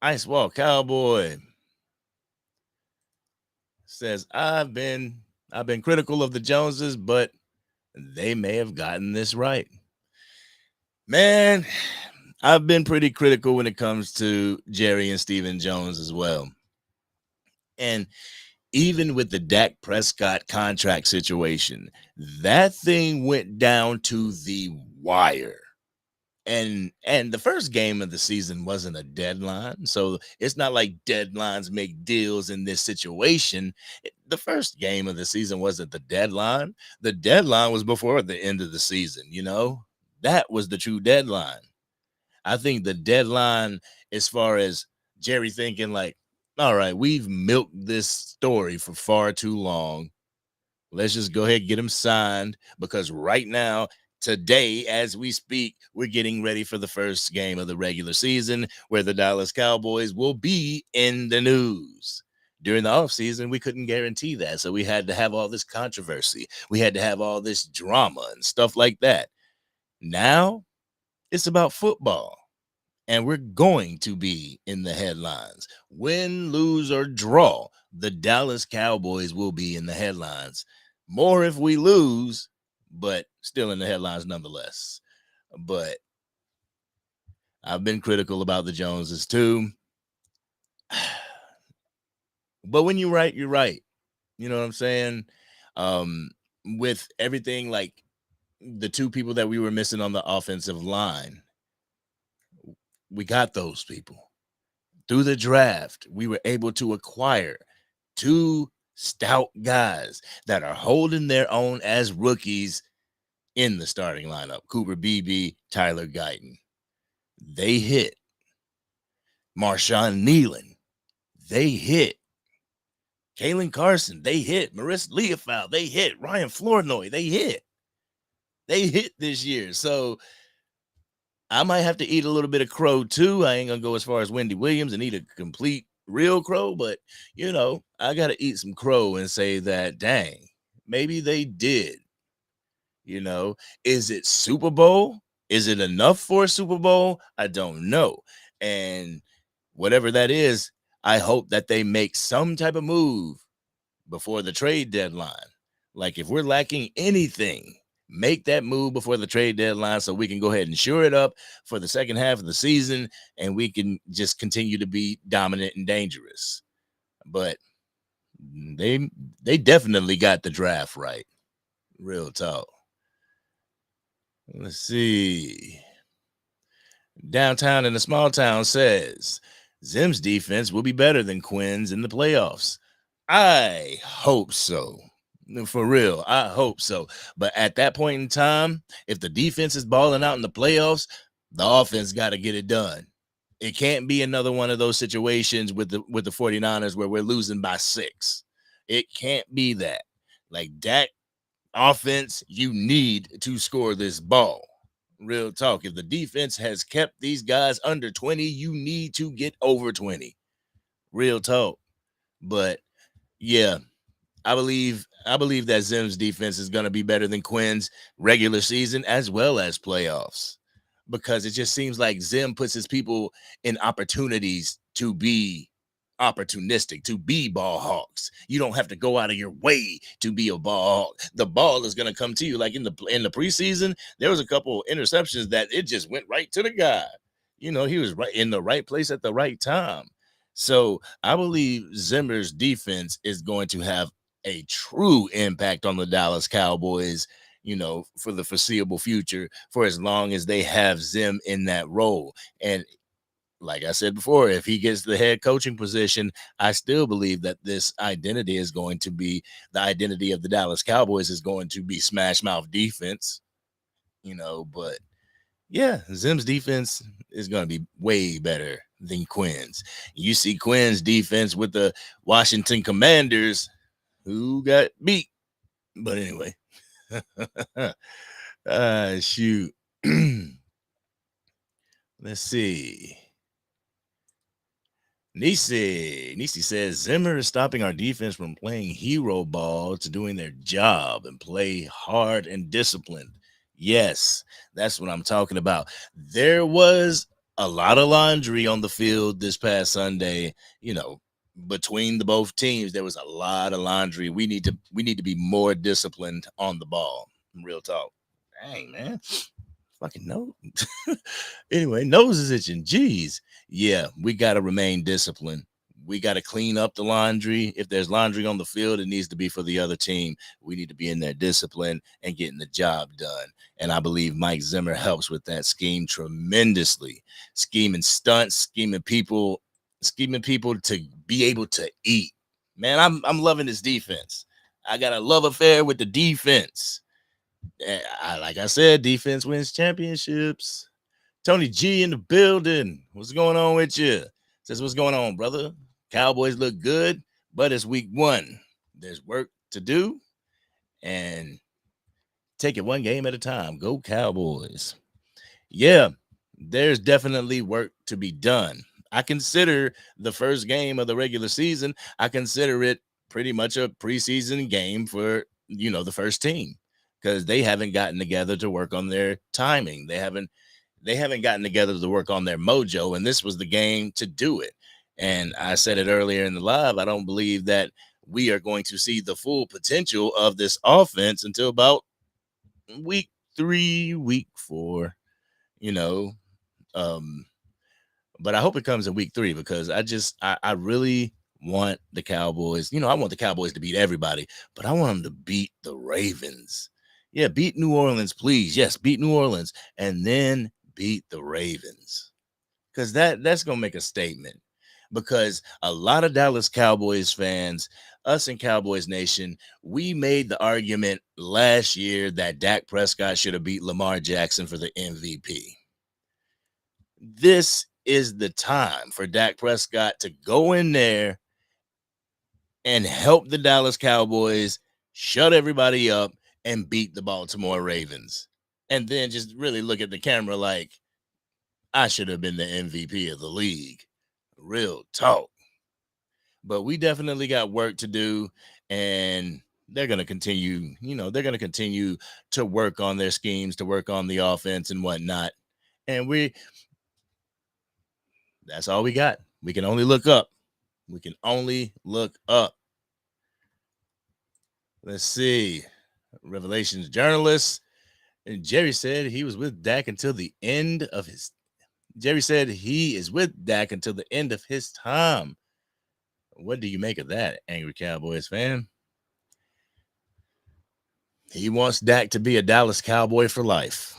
Ice Wall Cowboy says I've been critical of the Joneses, but they may have gotten this right. Man, I've been pretty critical when it comes to Jerry and Stephen Jones as well. And even with the Dak Prescott contract situation, that thing went down to the wire. And the first game of the season wasn't a deadline. So it's not like deadlines make deals in this situation. The first game of the season wasn't the deadline. The deadline was before the end of the season, That was the true deadline. I think the deadline, as far as Jerry thinking like, all right, we've milked this story for far too long. Let's just go ahead and get him signed because right now, today, as we speak, we're getting ready for the first game of the regular season where the Dallas Cowboys will be in the news. During the offseason, we couldn't guarantee that. So we had to have all this controversy. We had to have all this drama and stuff like that. Now, it's about football, and we're going to be in the headlines. Win, lose, or draw, the Dallas Cowboys will be in the headlines. More if we lose, but still in the headlines nonetheless. But I've been critical about the Joneses too. But when you're right, you're right. You know what I'm saying? With everything like the 2 people that we were missing on the offensive line, we got those people. Through the draft, we were able to acquire 2 stout guys that are holding their own as rookies in the starting lineup. Cooper Beebe, Tyler Guyton. They hit. Marshawn Nealon. They hit. Kalen Carson. They hit. Marissa Leofow. They hit. Ryan Flournoy. They hit. They hit this year. So I might have to eat a little bit of crow too. I ain't going to go as far as Wendy Williams and eat a complete real crow, but I got to eat some crow and say that, dang, maybe they did. Is it Super Bowl? Is it enough for a Super Bowl? I don't know. And whatever that is, I hope that they make some type of move before the trade deadline. Like if we're lacking anything, Make that move before the trade deadline so we can go ahead and shore it up for the second half of the season, and we can just continue to be dominant and dangerous. But they definitely got the draft right. Real talk. Let's see. Downtown in a small town says Zim's defense will be better than Quinn's in the playoffs. I hope so. For real, I hope so. But at that point in time, if the defense is balling out in the playoffs, the offense got to get it done. It can't be another one of those situations with the 49ers where we're losing by 6. It can't be that. Like Dak offense, you need to score this ball. Real talk. If the defense has kept these guys under 20, you need to get over 20. Real talk. But yeah, I believe that Zim's defense is going to be better than Quinn's regular season as well as playoffs, because it just seems like Zim puts his people in opportunities to be opportunistic, to be ball hawks. You don't have to go out of your way to be a ball hawk. The ball is going to come to you. Like in the preseason, there was a couple interceptions that it just went right to the guy. You know, he was right in the right place at the right time. So I believe Zimmer's defense is going to have a true impact on the Dallas Cowboys, you know, for the foreseeable future, for as long as they have Zim in that role. And like I said before, if he gets the head coaching position, I still believe that this identity is going to be the identity of the Dallas Cowboys is going to be smash mouth defense, you know. But yeah, Zim's defense is going to be way better than Quinn's. You see Quinn's defense with the Washington Commanders, who got beat. But anyway, shoot. Let's see. Nisi says Zimmer is stopping our defense from playing hero ball to doing their job and play hard and disciplined. Yes, that's what I'm talking about. There was a lot of laundry on the field this past Sunday, you know, between the both teams. There was a lot of laundry. We need to be more disciplined on the ball. Real talk. Dang, man. Fucking nose. Anyway, nose is itching. Jeez. Yeah, we got to remain disciplined. We got to clean up the laundry. If there's laundry on the field, it needs to be for the other team. We need to be in there disciplined and getting the job done. And I believe Mike Zimmer helps with that scheme tremendously. Scheming stunts, scheming people to be able to eat. Man, I'm loving this defense. I got a love affair with the defense. Like I said, defense wins championships. Tony G in the building. What's going on with you? Says, what's going on, brother? Cowboys look good, but it's week 1. There's work to do, and take it one game at a time. Go Cowboys. Yeah, there's definitely work to be done. I consider the first game of the regular season, I consider it pretty much a preseason game for, you know, the first team, because they haven't gotten together to work on their timing. They haven't gotten together to work on their mojo, and this was the game to do it. And I said it earlier in the live, I don't believe that we are going to see the full potential of this offense until about week 3, week 4, you know. But I hope it comes in week 3, because I really want the Cowboys. You know, I want the Cowboys to beat everybody, but I want them to beat the Ravens. Yeah, beat New Orleans, please. Yes, beat New Orleans, and then beat the Ravens, because that's gonna make a statement. Because a lot of Dallas Cowboys fans, us in Cowboys Nation, we made the argument last year that Dak Prescott should have beat Lamar Jackson for the MVP. This is the time for Dak Prescott to go in there and help the Dallas Cowboys shut everybody up and beat the Baltimore Ravens. And then just really look at the camera like, I should have been the MVP of the league. Real talk. But we definitely got work to do, and they're going to continue, they're going to continue to work on their schemes, to work on the offense and whatnot. And that's all we got. We can only look up. We can only look up. Let's see. Revelations journalists. And Jerry said he was with Dak until the end of his. Jerry said he is with Dak until the end of his time. What do you make of that, Angry Cowboys fan? He wants Dak to be a Dallas Cowboy for life.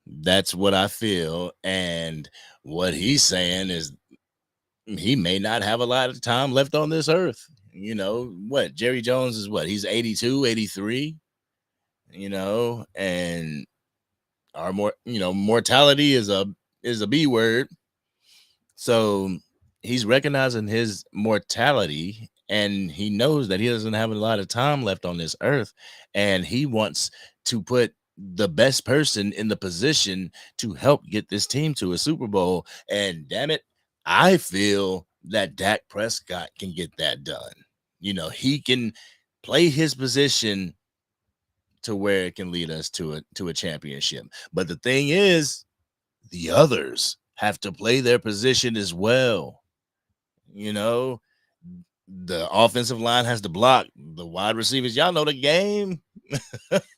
That's what I feel. And what he's saying is he may not have a lot of time left on this earth. You know, what? Jerry Jones is what? He's 82, 83, and our mortality is a B word. So he's recognizing his mortality and he knows that he doesn't have a lot of time left on this earth. And he wants to put the best person in the position to help get this team to a Super Bowl. And damn it, I feel that Dak Prescott can get that done. He can play his position to where it can lead us to a championship. But the thing is, the others have to play their position as well. The offensive line has to block. The wide receivers, y'all know the game.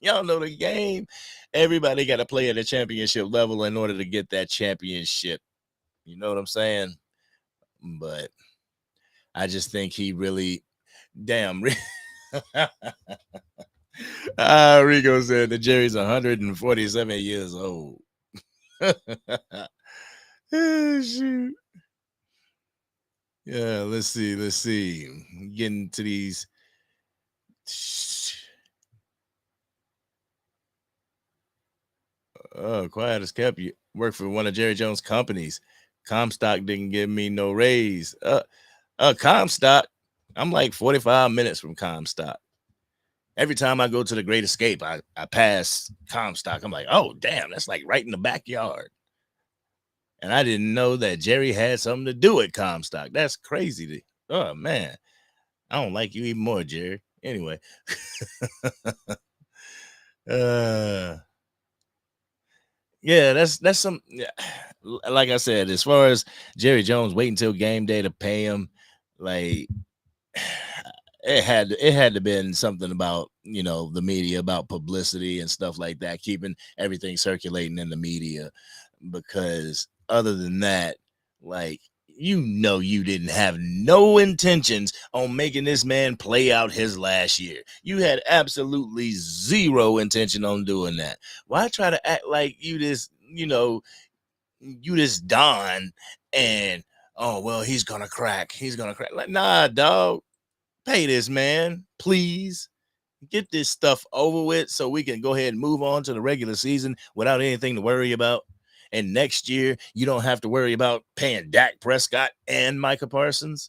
Y'all know the game. Everybody got to play at a championship level in order to get that championship. You know what I'm saying? But I just think he really, damn. Rico said that Jerry's 147 years old. Oh, shoot. Yeah, let's see. Getting to these. Quiet as kept. You work for one of Jerry Jones' companies. Comstock didn't give me no raise. Comstock. I'm like 45 minutes from Comstock. Every time I go to the Great Escape, I pass Comstock. I'm like, oh, damn, that's like right in the backyard. And I didn't know that Jerry had something to do with Comstock. That's crazy. Oh, man. I don't like you even more, Jerry. Anyway. Yeah, that's some. Like I said, as far as Jerry Jones waiting until game day to pay him, like it had to been something about the media, about publicity and stuff like that, keeping everything circulating in the media. Because other than that, like you didn't have no intentions on making this man play out his last year. You had absolutely zero intention on doing that. Why try to act like you this Don and oh well he's gonna crack. Like, nah, dog. Pay this man, please. Get this stuff over with so we can go ahead and move on to the regular season without anything to worry about. And next year, you don't have to worry about paying Dak Prescott and Micah Parsons.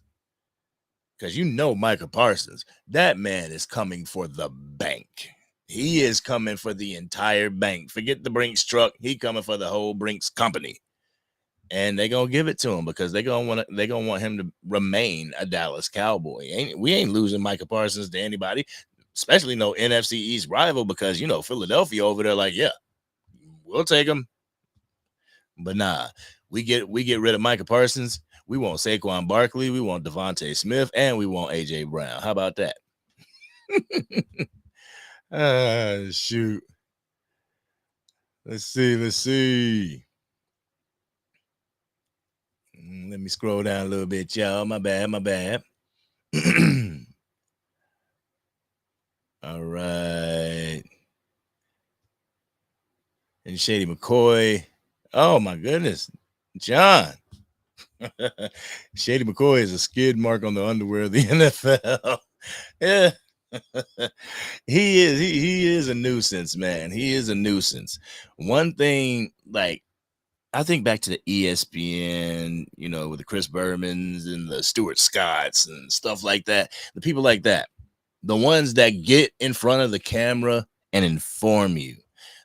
Because Micah Parsons, that man is coming for the bank. He is coming for the entire bank. Forget the Brinks truck. He coming for the whole Brinks company. And they're going to give it to him because they're going to want him to remain a Dallas Cowboy. We ain't losing Micah Parsons to anybody, especially no NFC East rival because, Philadelphia over there like, yeah, we'll take him. But nah, we get rid of Micah Parsons. We want Saquon Barkley. We want Devontae Smith. And we want A.J. Brown. How about that? Shoot. Let's see. Let me scroll down a little bit, y'all. My bad. All right. And Shady McCoy. Oh, my goodness. John. Shady McCoy is a skid mark on the underwear of the NFL. Yeah. He is a nuisance, man. He is a nuisance. One thing, like, I think back to the ESPN, with the Chris Bermans and the Stuart Scotts and stuff like that. The people like that. The ones that get in front of the camera and inform you.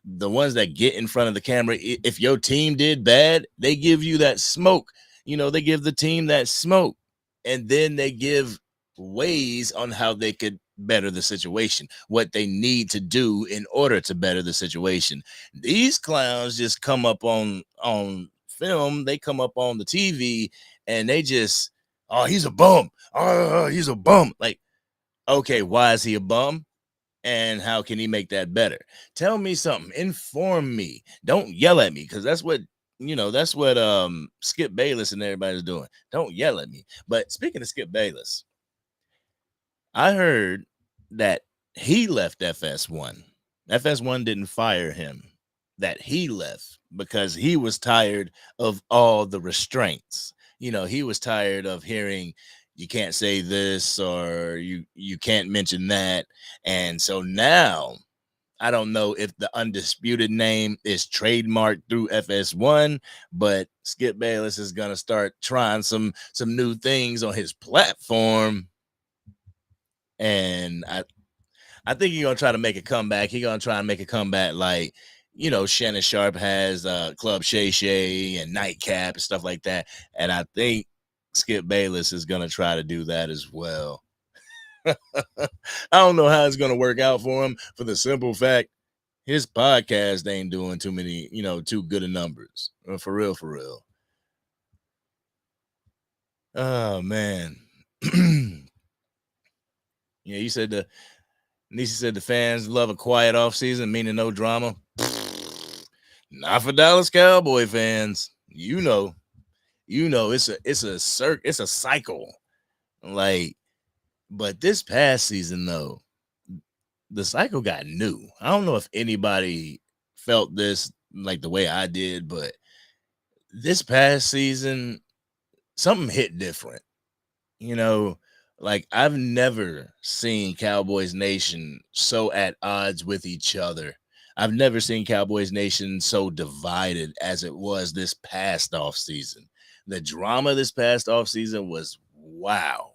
The ones that get in front of the camera, if your team did bad, they give you that smoke. They give the team that smoke. And then they give ways on how they could better the situation, what they need to do in order to better the situation. These clowns just come up on film. They come up on the TV and they just, oh, he's a bum. Oh, he's a bum. Like, okay, why is he a bum? And how can he make that better? Tell me something. Inform me. Don't yell at me, because that's what Skip Bayless and everybody's doing. Don't yell at me. But speaking of Skip Bayless, I heard that he left FS1. FS1 didn't fire him. That he left because he was tired of all the restraints. He was tired of hearing you can't say this or you can't mention that. And so now I don't know if the undisputed name is trademarked through FS1, but Skip Bayless is gonna start trying some new things on his platform. And I think he's gonna try to make a comeback. He's gonna try and make a comeback like Shannon Sharp has Club Shay Shay and Nightcap and stuff like that. And I think Skip Bayless is gonna try to do that as well. I don't know how it's gonna work out for him, for the simple fact his podcast ain't doing too many, too good of numbers. For real, for real. Oh man. Yeah, you said Nisi said the fans love a quiet off season, meaning no drama. Not for Dallas Cowboy fans. It's a cycle. Like, but this past season though, the cycle got new. I don't know if anybody felt this like the way I did, but this past season, something hit different. Like I've never seen Cowboys Nation so at odds with each other. I've never seen Cowboys Nation so divided as it was this past offseason. The drama this past offseason was wow.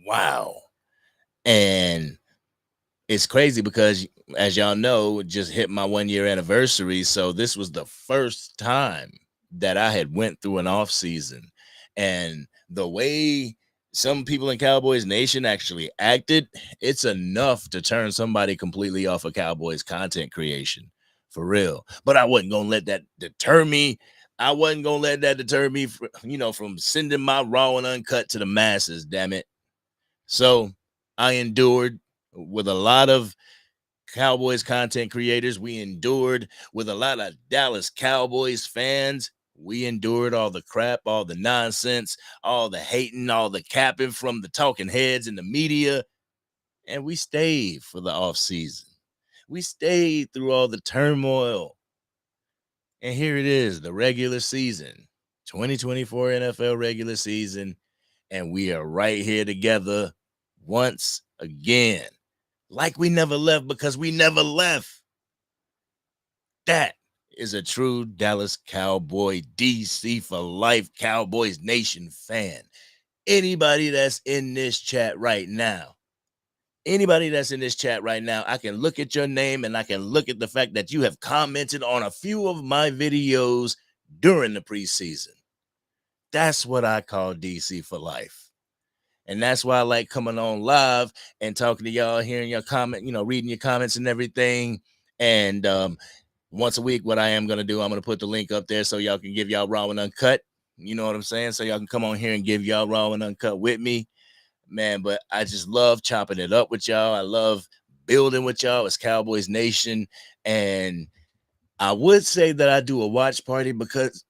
Wow. And it's crazy because, as y'all know, it just hit my 1-year anniversary. So this was the first time that I had went through an off season, and the way some people in Cowboys Nation actually acted, it's enough to turn somebody completely off of Cowboys content creation, for real. But I wasn't gonna let that deter me. I wasn't gonna let that deter me, from sending my raw and uncut to the masses. Damn it! So I endured with a lot of Cowboys content creators. We endured with a lot of Dallas Cowboys fans. We endured all the crap, all the nonsense, all the hating, all the capping from the talking heads in the media. And we stayed for the off season. We stayed through all the turmoil. And here it is, the regular season, 2024 NFL regular season. And we are right here together once again. Like we never left, because we never left. That is a true Dallas Cowboy, DC for life, Cowboys Nation fan. Anybody that's in this chat right now, I can look at your name and I can look at the fact that you have commented on a few of my videos during the preseason. That's what I call DC for life. And that's why I like coming on live and talking to y'all, hearing your comment, reading your comments and everything. And once a week, what I am going to do, I'm going to put the link up there so y'all can give y'all raw and uncut. You know what I'm saying? So y'all can come on here and give y'all raw and uncut with me. Man, but I just love chopping it up with y'all. I love building with y'all as Cowboys Nation. And I would say that I do a watch party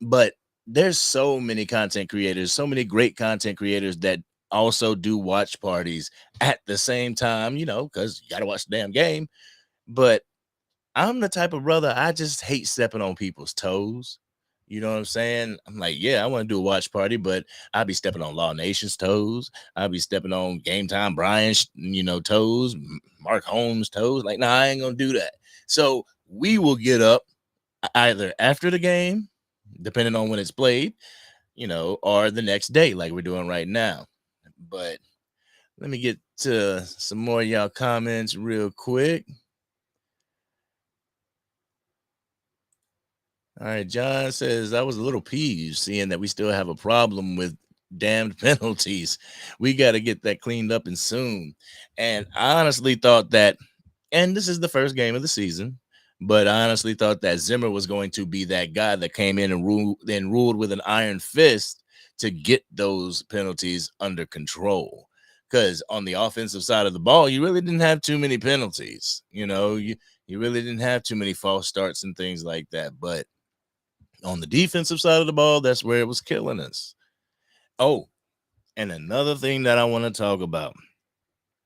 but there's so many content creators, so many great content creators that also do watch parties at the same time, because you got to watch the damn game. But I'm the type of brother, I just hate stepping on people's toes. You know what I'm saying? I'm like, yeah, I want to do a watch party, but I'll be stepping on Law Nation's toes. I'll be stepping on Game Time Brian's, toes, Mark Holmes' toes. Like, nah, I ain't going to do that. So we will get up either after the game, depending on when it's played, or the next day, like we're doing right now. But let me get to some more of y'all comments real quick. All right, John says, I was a little peeved seeing that we still have a problem with damned penalties. We got to get that cleaned up and soon. And I honestly thought that, and this is the first game of the season, but I honestly thought that Zimmer was going to be that guy that came in and ruled with an iron fist to get those penalties under control. because on the offensive side of the ball, you really didn't have too many penalties. You really didn't have too many false starts and things like that. But on the defensive side of the ball, that's where it was killing us. Oh, and another thing that I want to talk about.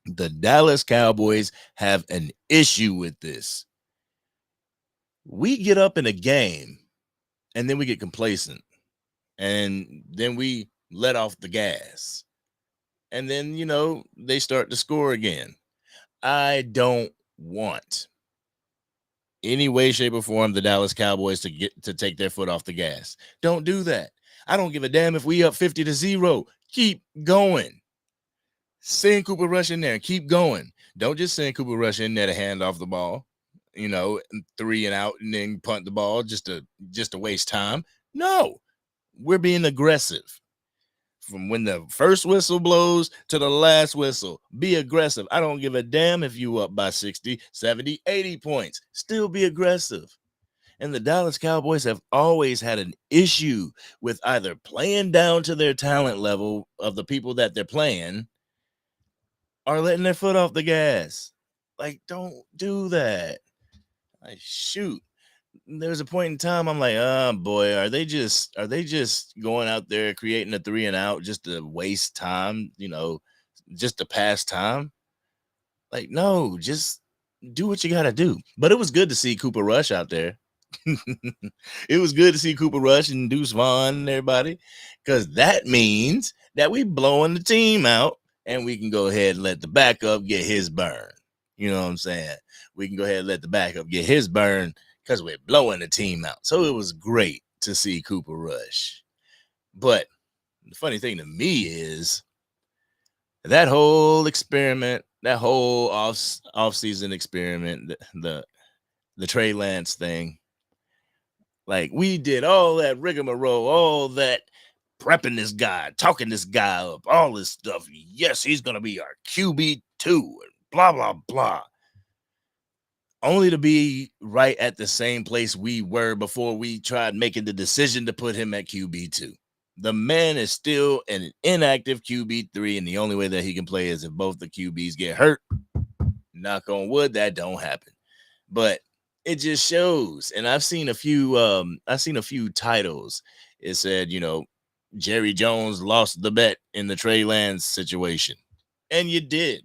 The Dallas Cowboys have an issue with this. We get up in a game and then we get complacent and then we let off the gas. And then, they start to score again. I don't want any way, shape, or form the Dallas Cowboys to take their foot off the gas. Don't do that. I don't give a damn if we up 50-0. Keep going. Send Cooper Rush in there and keep going. Don't just send Cooper Rush in there to hand off the ball, 3 and out and then punt the ball just to waste time. No, we're being aggressive. From when the first whistle blows to the last whistle, be aggressive. I don't give a damn if you up by 60, 70, 80 points. Still be aggressive. And the Dallas Cowboys have always had an issue with either playing down to their talent level of the people that they're playing or letting their foot off the gas. Like, don't do that. Like, shoot. There was a point in time I'm like, oh boy, are they just going out there creating a 3 and out just to waste time, just to pass time? Like, no, just do what you gotta do. But it was good to see Cooper Rush out there. It was good to see Cooper Rush and Deuce Vaughn and everybody, because that means that we blowing the team out and we can go ahead and let the backup get his burn. You know what I'm saying? We can go ahead and let the backup get his burn because we're blowing the team out. So it was great to see Cooper Rush. But the funny thing to me is that whole experiment, that whole off-season experiment, the Trey Lance thing, like we did all that rigmarole, all that prepping this guy, talking this guy up, all this stuff. Yes, he's going to be our QB2 and blah, blah, blah. Only to be right at the same place we were before we tried making the decision to put him at QB2. The man is still an inactive QB3, and the only way that he can play is if both the QBs get hurt. Knock on wood, that don't happen. But it just shows. And I've seen a few titles. It said, Jerry Jones lost the bet in the Trey Lance situation. And you did.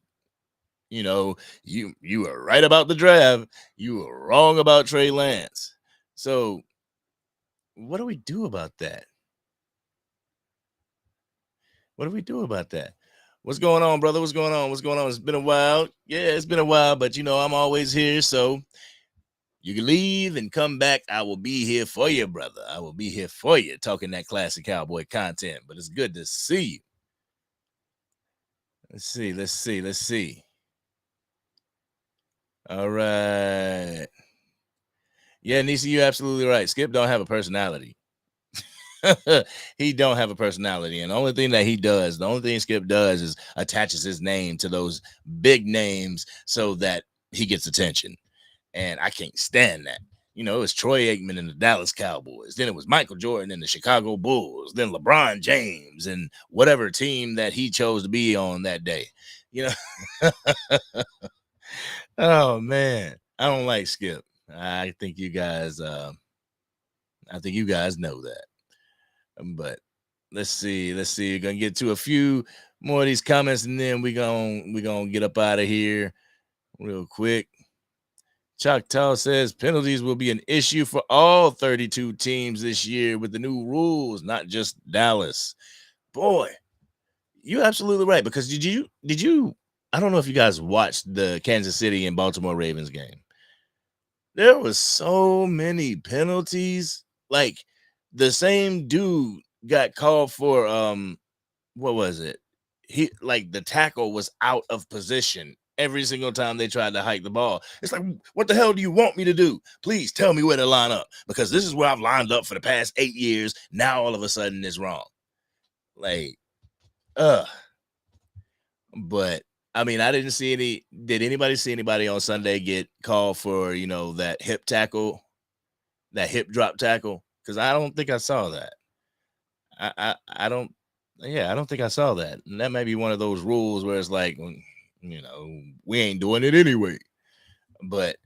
You were right about the draft. You were wrong about Trey Lance. So what do we do about that? What do we do about that? What's going on, brother? What's going on? It's been a while. Yeah, it's been a while, but I'm always here. So you can leave and come back. I will be here for you, brother. I will be here for you talking that classic cowboy content. But it's good to see you. Let's see. All right. Yeah, Nisi, you're absolutely right. Skip don't have a personality. He don't have a personality. And the only thing Skip does is attaches his name to those big names so that he gets attention. And I can't stand that. It was Troy Aikman and the Dallas Cowboys. Then it was Michael Jordan and the Chicago Bulls. Then LeBron James and whatever team that he chose to be on that day. Oh man, I don't like Skip. I think you guys know that. But let's see. We're gonna get to a few more of these comments, and then we're gonna get up out of here real quick. Choctaw says penalties will be an issue for all 32 teams this year with the new rules, not just Dallas. Boy, you're absolutely right. Because did you? I don't know if you guys watched the Kansas City and Baltimore Ravens game. There was so many penalties. Like the same dude got called for what was it? The tackle was out of position every single time they tried to hike the ball. It's like, what the hell do you want me to do? Please tell me where to line up, because this is where I've lined up for the past 8 years. Now all of a sudden it's wrong. But I mean, I didn't see any. Did anybody see anybody on Sunday get called for, that hip tackle, that hip drop tackle? Because I don't think I saw that. I don't Yeah, I don't think I saw that. And that may be one of those rules where it's like, we ain't doing it anyway. But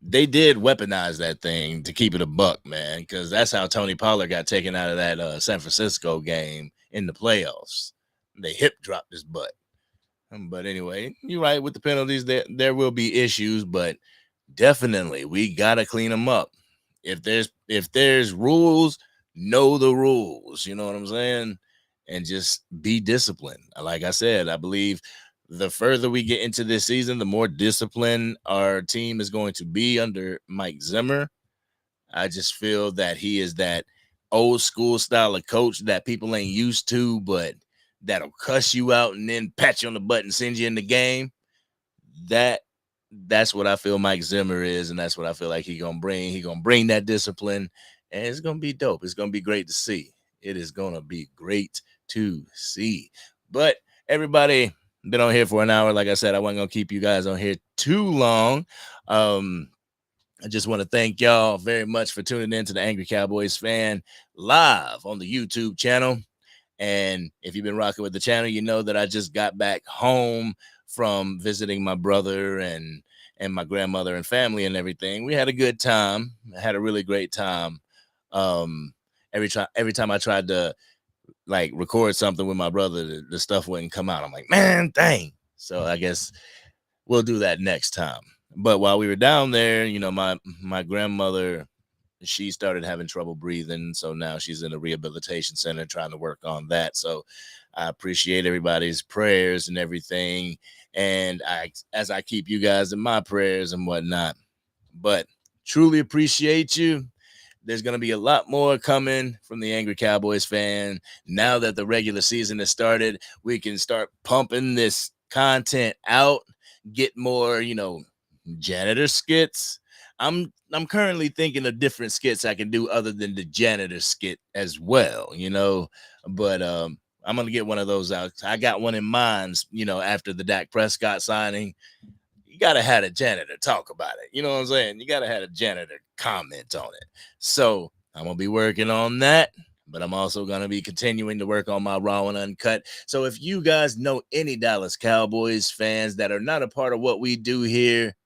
they did weaponize that thing to keep it a buck, man, because that's how Tony Pollard got taken out of that San Francisco game in the playoffs. They hip dropped his butt. But anyway, you're right with the penalties. There will be issues, but definitely we gotta clean them up. If there's rules, know the rules. You know what I'm saying? And just be disciplined. Like I said, I believe the further we get into this season, the more disciplined our team is going to be under Mike Zimmer. I just feel that he is that old school style of coach that people ain't used to, but that'll cuss you out and then pat you on the butt and send you in the game. That's what I feel Mike Zimmer is, and that's what I feel like he gonna bring. He gonna bring that discipline, and it's gonna be dope. It's gonna be great to see. It is gonna be great to see. But everybody been on here for an hour. Like I said, I wasn't gonna keep you guys on here too long. I just want to thank y'all very much for tuning in to the Angry Cowboys Fan live on the YouTube channel. And if you've been rocking with the channel, you know that I just got back home from visiting my brother and my grandmother and family and everything. We had a good time. I had a really great time. Every time I tried to like record something with my brother, the stuff wouldn't come out. I'm like, man, dang. So I guess we'll do that next time. But while we were down there, my grandmother, she started having trouble breathing. So now she's in a rehabilitation center trying to work on that. So I appreciate everybody's prayers and everything. And as I keep you guys in my prayers and whatnot, but truly appreciate you. There's going to be a lot more coming from the Angry Cowboys Fan. Now that the regular season has started, we can start pumping this content out, get more, janitor skits. I'm currently thinking of different skits I can do other than the janitor skit as well, but I'm going to get one of those out. I got one in mind, after the Dak Prescott signing. You got to have a janitor talk about it. You know what I'm saying? You got to have a janitor comment on it. So I'm going to be working on that, but I'm also going to be continuing to work on my Raw and Uncut. So if you guys know any Dallas Cowboys fans that are not a part of what we do here,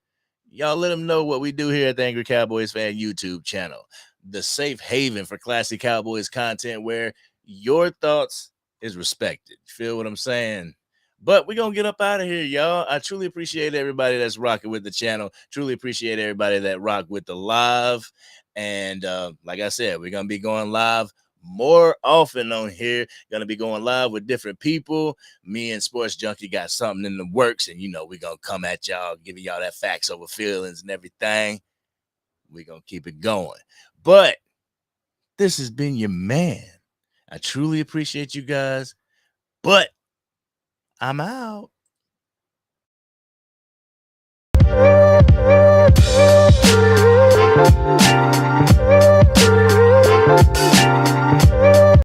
y'all let them know what we do here at the Angry Cowboys Fan YouTube channel. The safe haven for classic Cowboys content where your thoughts is respected. Feel what I'm saying? But we're going to get up out of here, y'all. I truly appreciate everybody that's rocking with the channel. Truly appreciate everybody that rock with the live. And like I said, we're going to be going live more often on here. Going to be going live with different people. Me and Sports Junkie got something in the works. And, we're going to come at y'all, giving y'all that facts over feelings and everything. We're going to keep it going. But this has been your man. I truly appreciate you guys. But I'm out.